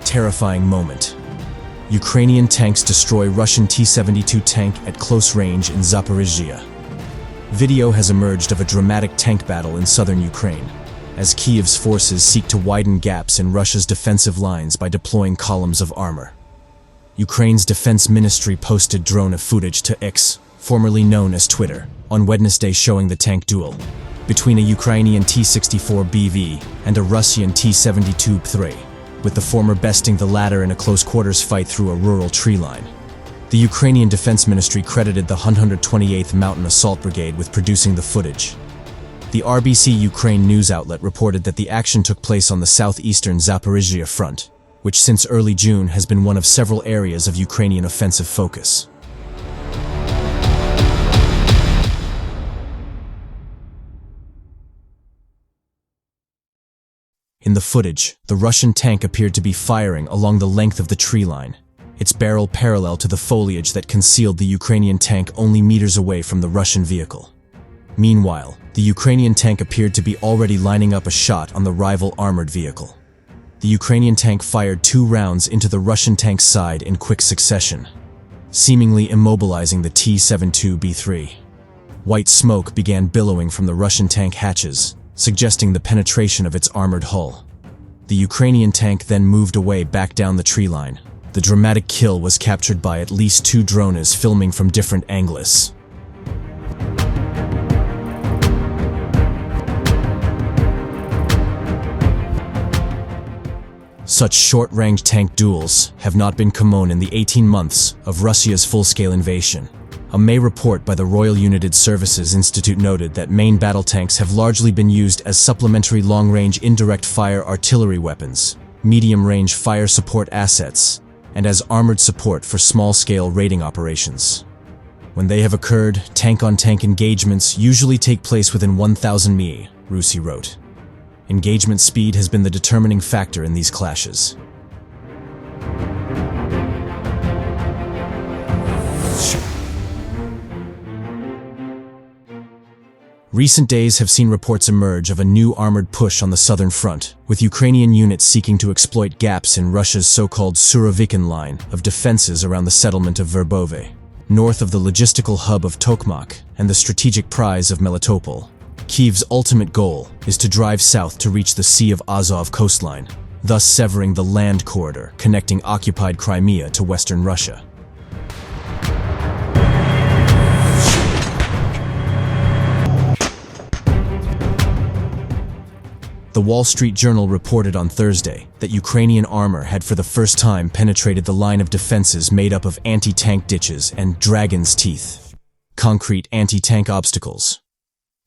Terrifying moment. Ukrainian tanks destroy Russian T-72 tank at close range in Zaporizhzhia. Video has emerged of a dramatic tank battle in southern Ukraine, as Kyiv's forces seek to widen gaps in Russia's defensive lines by deploying columns of armor. Ukraine's defense ministry posted drone footage to X, formerly known as Twitter, on Wednesday showing the tank duel between a Ukrainian T-64 BV and a Russian T-72 3. With the former besting the latter in a close-quarters fight through a rural tree line. The Ukrainian Defense Ministry credited the 128th Mountain Assault Brigade with producing the footage. The RBC Ukraine news outlet reported that the action took place on the southeastern Zaporizhzhia front, which since early June has been one of several areas of Ukrainian offensive focus. In the footage, the Russian tank appeared to be firing along the length of the tree line, its barrel parallel to the foliage that concealed the Ukrainian tank only meters away from the Russian vehicle. Meanwhile, the Ukrainian tank appeared to be already lining up a shot on the rival armored vehicle. The Ukrainian tank fired 2 rounds into the Russian tank's side in quick succession, seemingly immobilizing the T-72B3. White smoke began billowing from the Russian tank hatches, suggesting the penetration of its armored hull. The Ukrainian tank then moved away back down the tree line. The dramatic kill was captured by at least 2 drones filming from different angles. Such short-range tank duels have not been common in the 18 months of Russia's full-scale invasion. A May report by the Royal United Services Institute noted that main battle tanks have largely been used as supplementary long-range indirect fire artillery weapons, medium-range fire support assets, and as armored support for small-scale raiding operations. When they have occurred, tank-on-tank engagements usually take place within 1,000 mi, Rusi wrote. Engagement speed has been the determining factor in these clashes. Recent days have seen reports emerge of a new armored push on the southern front, with Ukrainian units seeking to exploit gaps in Russia's so-called Surovikin line of defenses around the settlement of Verbove, north of the logistical hub of Tokmak and the strategic prize of Melitopol. Kyiv's ultimate goal is to drive south to reach the Sea of Azov coastline, thus severing the land corridor connecting occupied Crimea to western Russia. The Wall Street Journal reported on Thursday that Ukrainian armor had for the first time penetrated the line of defenses made up of anti-tank ditches and dragon's teeth, concrete anti-tank obstacles.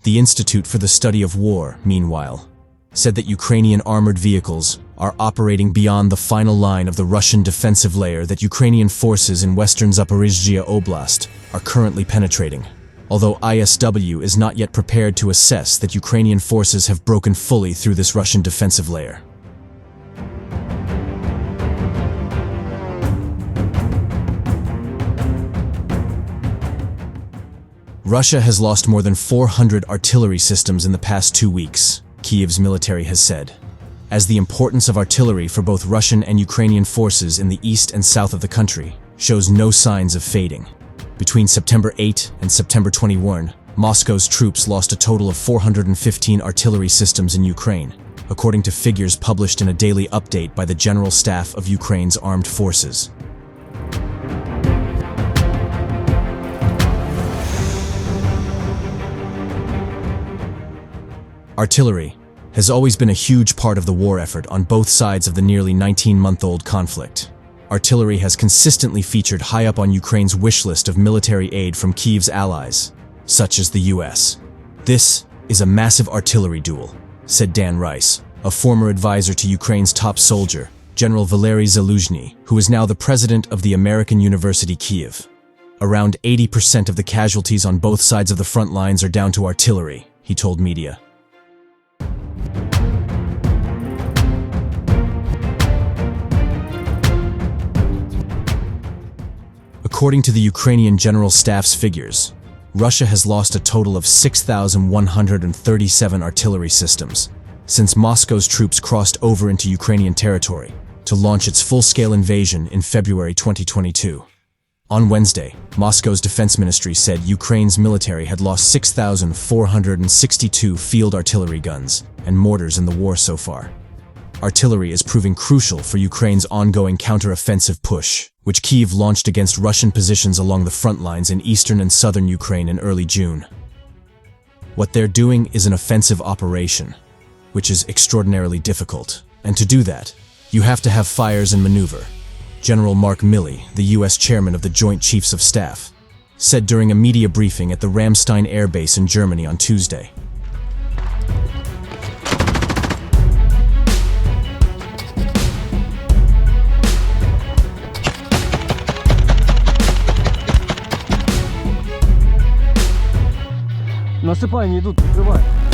The Institute for the Study of War, meanwhile, said that Ukrainian armored vehicles are operating beyond the final line of the Russian defensive layer that Ukrainian forces in western Zaporizhzhia Oblast are currently penetrating, although ISW is not yet prepared to assess that Ukrainian forces have broken fully through this Russian defensive layer. Russia has lost more than 400 artillery systems in the past 2 weeks, Kyiv's military has said, as the importance of artillery for both Russian and Ukrainian forces in the east and south of the country shows no signs of fading. Between September 8 and September 21, Moscow's troops lost a total of 415 artillery systems in Ukraine, according to figures published in a daily update by the General Staff of Ukraine's armed forces. Artillery has always been a huge part of the war effort on both sides of the nearly 19-month-old conflict. Artillery has consistently featured high up on Ukraine's wish list of military aid from Kyiv's allies, such as the US. This is a massive artillery duel, said Dan Rice, a former advisor to Ukraine's top soldier, General Valery Zaluzhny, who is now the president of the American University Kyiv. Around 80% of the casualties on both sides of the front lines are down to artillery, he told media. According to the Ukrainian General Staff's figures, Russia has lost a total of 6,137 artillery systems since Moscow's troops crossed over into Ukrainian territory to launch its full-scale invasion in February 2022. On Wednesday, Moscow's defense ministry said Ukraine's military had lost 6,462 field artillery guns and mortars in the war so far. Artillery is proving crucial for Ukraine's ongoing counter-offensive push, which Kyiv launched against Russian positions along the front lines in eastern and southern Ukraine in early June. What they're doing is an offensive operation, which is extraordinarily difficult, and to do that, you have to have fires and maneuver. General Mark Milley, the U.S. chairman of the Joint Chiefs of Staff, said during a media briefing at the Ramstein Air Base in Germany on Tuesday. Насыпай, не идут, прикрывай.